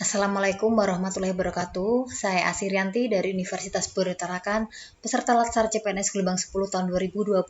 Assalamualaikum warahmatullahi wabarakatuh. Saya Asirianti dari Universitas Borobudur Tarakan, peserta Latsar CPNS Gelombang 10 tahun 2020.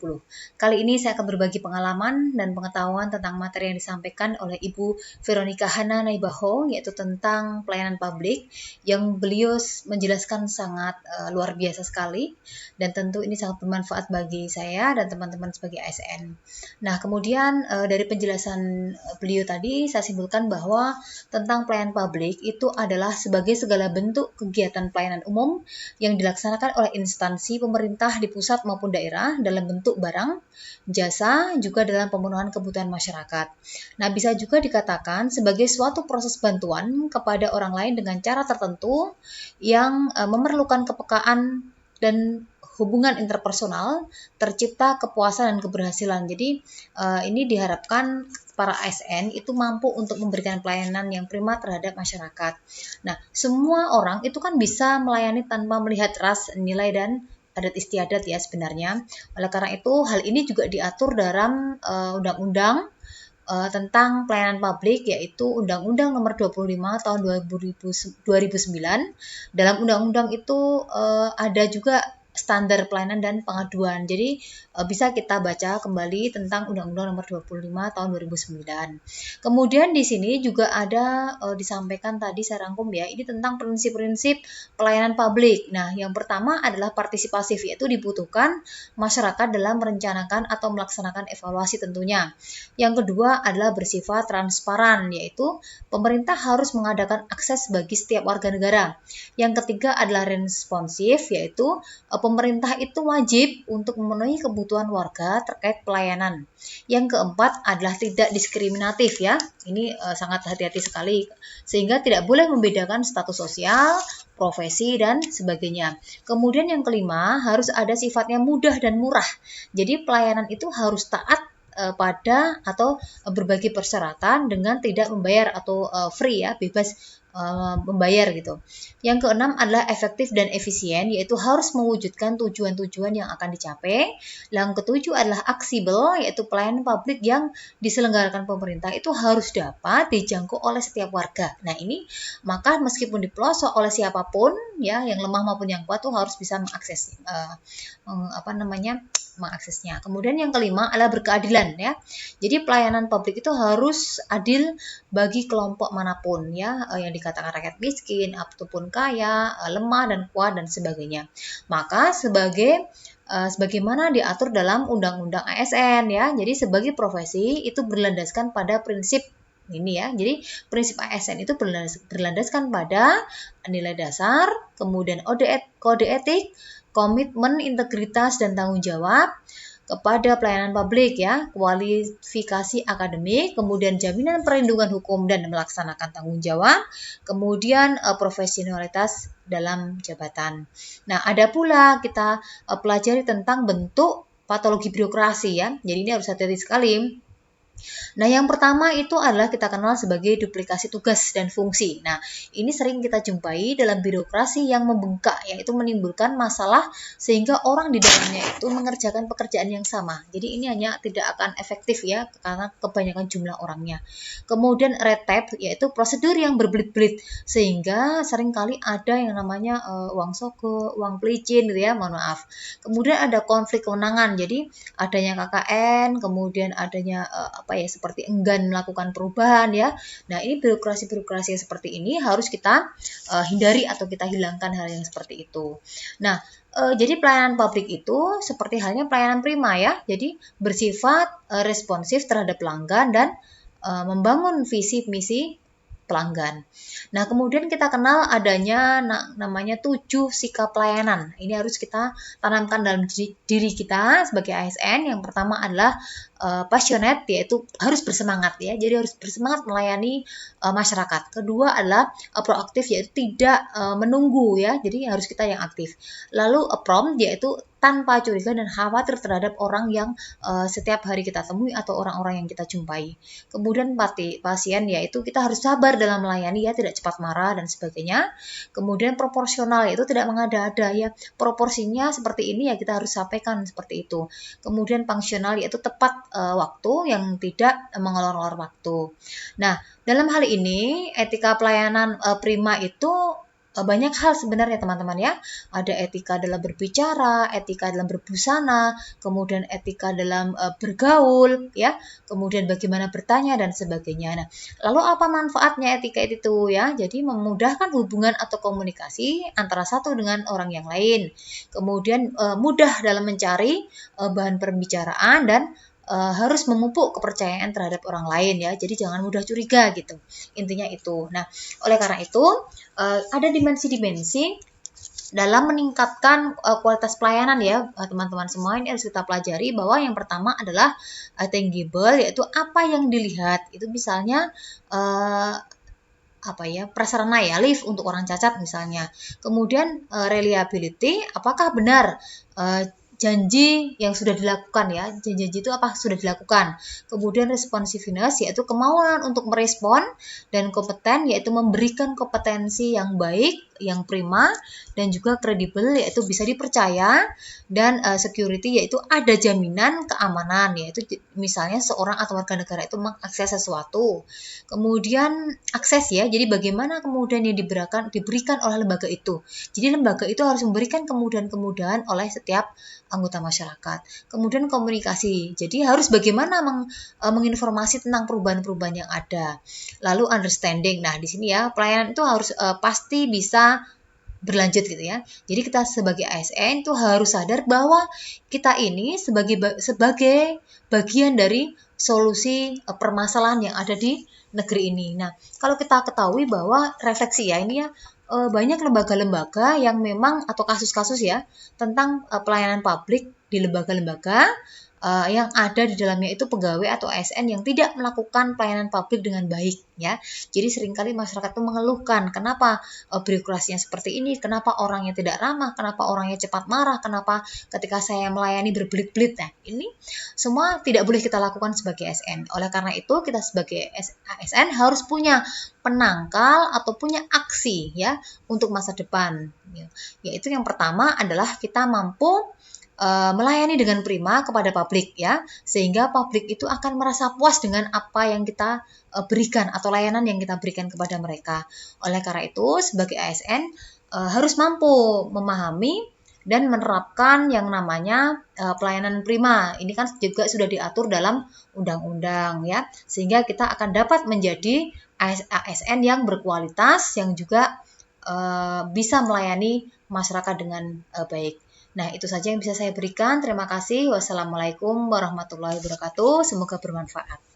Kali ini saya akan berbagi pengalaman dan pengetahuan tentang materi yang disampaikan oleh Ibu Veronica Hana Naibaho, yaitu tentang pelayanan publik, yang beliau menjelaskan sangat luar biasa sekali, dan tentu ini sangat bermanfaat bagi saya dan teman-teman sebagai ASN. Nah, kemudian dari penjelasan beliau tadi, saya simpulkan bahwa tentang pelayanan publik itu adalah sebagai segala bentuk kegiatan pelayanan umum yang dilaksanakan oleh instansi pemerintah di pusat maupun daerah dalam bentuk barang, jasa, juga dalam pemenuhan kebutuhan masyarakat. Nah, bisa juga dikatakan sebagai suatu proses bantuan kepada orang lain dengan cara tertentu yang memerlukan kepekaan dan hubungan interpersonal, tercipta kepuasan dan keberhasilan. Jadi ini diharapkan para ASN itu mampu untuk memberikan pelayanan yang prima terhadap masyarakat. Nah, semua orang itu kan bisa melayani tanpa melihat ras, nilai, dan adat istiadat ya sebenarnya. Oleh karena itu, hal ini juga diatur dalam undang-undang tentang pelayanan publik, yaitu Undang-Undang Nomor 25 Tahun 2009. Dalam undang-undang itu ada juga standar pelayanan dan pengaduan. Jadi bisa kita baca kembali tentang Undang-Undang Nomor 25 Tahun 2009. Kemudian di sini juga ada disampaikan tadi saya rangkum ya, ini tentang prinsip-prinsip pelayanan publik. Nah, yang pertama adalah partisipasif, yaitu dibutuhkan masyarakat dalam merencanakan atau melaksanakan evaluasi tentunya. Yang kedua adalah bersifat transparan, yaitu pemerintah harus mengadakan akses bagi setiap warga negara. Yang ketiga adalah responsif, yaitu pemerintah itu wajib untuk memenuhi kebutuhan warga terkait pelayanan. Yang keempat adalah tidak diskriminatif ya. Ini sangat hati-hati sekali sehingga tidak boleh membedakan status sosial, profesi, dan sebagainya. Kemudian yang kelima harus ada sifatnya mudah dan murah. Jadi pelayanan itu harus taat pada atau berbagi persyaratan dengan tidak membayar atau free ya, bebas membayar gitu. Yang keenam adalah efektif dan efisien, yaitu harus mewujudkan tujuan-tujuan yang akan dicapai. Yang ketujuh adalah aksibel, yaitu pelayanan publik yang diselenggarakan pemerintah itu harus dapat dijangkau oleh setiap warga. Nah, ini maka meskipun dipelosok oleh siapapun ya, yang lemah maupun yang kuat tuh harus bisa mengakses mengaksesnya. Kemudian yang kelima adalah berkeadilan ya. Jadi pelayanan publik itu harus adil bagi kelompok manapun ya, yang dikatakan rakyat miskin ataupun kaya, lemah dan kuat dan sebagainya. Maka sebagaimana diatur dalam Undang-Undang ASN ya. Jadi sebagai profesi itu berlandaskan pada prinsip ini ya. Jadi prinsip ASN itu berlandaskan pada nilai dasar, kemudian kode etik, komitmen, integritas, dan tanggung jawab kepada pelayanan publik ya, kualifikasi akademik, kemudian jaminan perlindungan hukum dan melaksanakan tanggung jawab, kemudian profesionalitas dalam jabatan. Nah, ada pula kita pelajari tentang bentuk patologi birokrasi ya. Jadi ini harus hati-hati sekali. Nah, yang pertama itu adalah kita kenal sebagai duplikasi tugas dan fungsi. Nah, ini sering kita jumpai dalam birokrasi yang membengkak, yaitu menimbulkan masalah sehingga orang di dalamnya itu mengerjakan pekerjaan yang sama. Jadi ini hanya tidak akan efektif ya, karena kebanyakan jumlah orangnya. Kemudian red tape, yaitu prosedur yang berbelit-belit, sehingga seringkali ada yang namanya uang soko, uang pelicin gitu ya, mohon maaf. Kemudian ada konflik kewenangan, jadi adanya KKN, kemudian adanya seperti enggan melakukan perubahan ya. Nah, ini birokrasi-birokrasi seperti ini harus kita hindari atau kita hilangkan hal yang seperti itu. Nah, jadi pelayanan publik itu seperti halnya pelayanan prima ya. Jadi bersifat responsif terhadap pelanggan dan membangun visi misi pelanggan. Nah, kemudian kita kenal adanya namanya 7 sikap pelayanan. Ini harus kita tanamkan dalam diri kita sebagai ASN. Yang pertama adalah passionate, yaitu harus bersemangat ya. Jadi harus bersemangat melayani masyarakat. Kedua adalah proaktif, yaitu tidak menunggu ya. Jadi harus kita yang aktif. Lalu prompt, yaitu tanpa curiga dan khawatir terhadap orang yang setiap hari kita temui atau orang-orang yang kita jumpai. Kemudian pasien, yaitu kita harus sabar dalam melayani ya, tidak cepat marah dan sebagainya. Kemudian proporsional, yaitu tidak mengada-ada ya, proporsinya seperti ini ya kita harus sampaikan seperti itu. Kemudian fungsional, yaitu tepat waktu, yang tidak mengolor-olor waktu. Nah, dalam hal ini etika pelayanan prima itu banyak hal sebenarnya teman-teman ya. Ada etika dalam berbicara, etika dalam berbusana, kemudian etika dalam bergaul ya, kemudian bagaimana bertanya dan sebagainya. Nah, lalu apa manfaatnya etika itu ya? Jadi memudahkan hubungan atau komunikasi antara satu dengan orang yang lain. Kemudian mudah dalam mencari bahan pembicaraan dan harus memupuk kepercayaan terhadap orang lain ya. Jadi jangan mudah curiga gitu. Intinya itu. Nah, oleh karena itu ada dimensi-dimensi dalam meningkatkan kualitas pelayanan ya teman-teman semua. Ini harus kita pelajari bahwa yang pertama adalah tangible, yaitu apa yang dilihat. Itu misalnya prasarana ya, lift untuk orang cacat misalnya. Kemudian reliability, apakah benar janji yang sudah dilakukan ya, janji itu apa sudah dilakukan. Kemudian responsiveness, yaitu kemauan untuk merespon, dan kompeten, yaitu memberikan kompetensi yang baik, yang prima, dan juga kredibel, yaitu bisa dipercaya, dan security, yaitu ada jaminan keamanan, yaitu misalnya seorang atau warga negara itu mengakses sesuatu. Kemudian akses ya, jadi bagaimana kemudian yang diberikan oleh lembaga itu. Jadi lembaga itu harus memberikan kemudahan-kemudahan oleh setiap anggota masyarakat. Kemudian komunikasi, jadi harus bagaimana menginformasi tentang perubahan-perubahan yang ada. Lalu understanding, nah di sini ya pelayanan itu harus pasti bisa berlanjut gitu ya. Jadi kita sebagai ASN itu harus sadar bahwa kita ini sebagai bagian dari solusi permasalahan yang ada di negeri ini. Nah, kalau kita ketahui bahwa refleksi ya ini ya, banyak lembaga-lembaga yang memang atau kasus-kasus ya tentang pelayanan publik di lembaga-lembaga yang ada di dalamnya itu pegawai atau ASN yang tidak melakukan pelayanan publik dengan baik ya. Jadi seringkali masyarakat itu mengeluhkan kenapa birokrasinya seperti ini, kenapa orangnya tidak ramah, kenapa orangnya cepat marah, kenapa ketika saya melayani berbelit-belit. Nah, ini semua tidak boleh kita lakukan sebagai ASN. Oleh karena itu kita sebagai ASN harus punya penangkal atau punya aksi ya untuk masa depan. Yaitu yang pertama adalah kita mampu melayani dengan prima kepada publik ya, sehingga publik itu akan merasa puas dengan apa yang kita berikan atau layanan yang kita berikan kepada mereka. Oleh karena itu sebagai ASN harus mampu memahami dan menerapkan yang namanya pelayanan prima. Ini kan juga sudah diatur dalam undang-undang ya, sehingga kita akan dapat menjadi ASN yang berkualitas, yang juga bisa melayani masyarakat dengan baik. Nah, itu saja yang bisa saya berikan. Terima kasih. Wassalamualaikum warahmatullahi wabarakatuh. Semoga bermanfaat.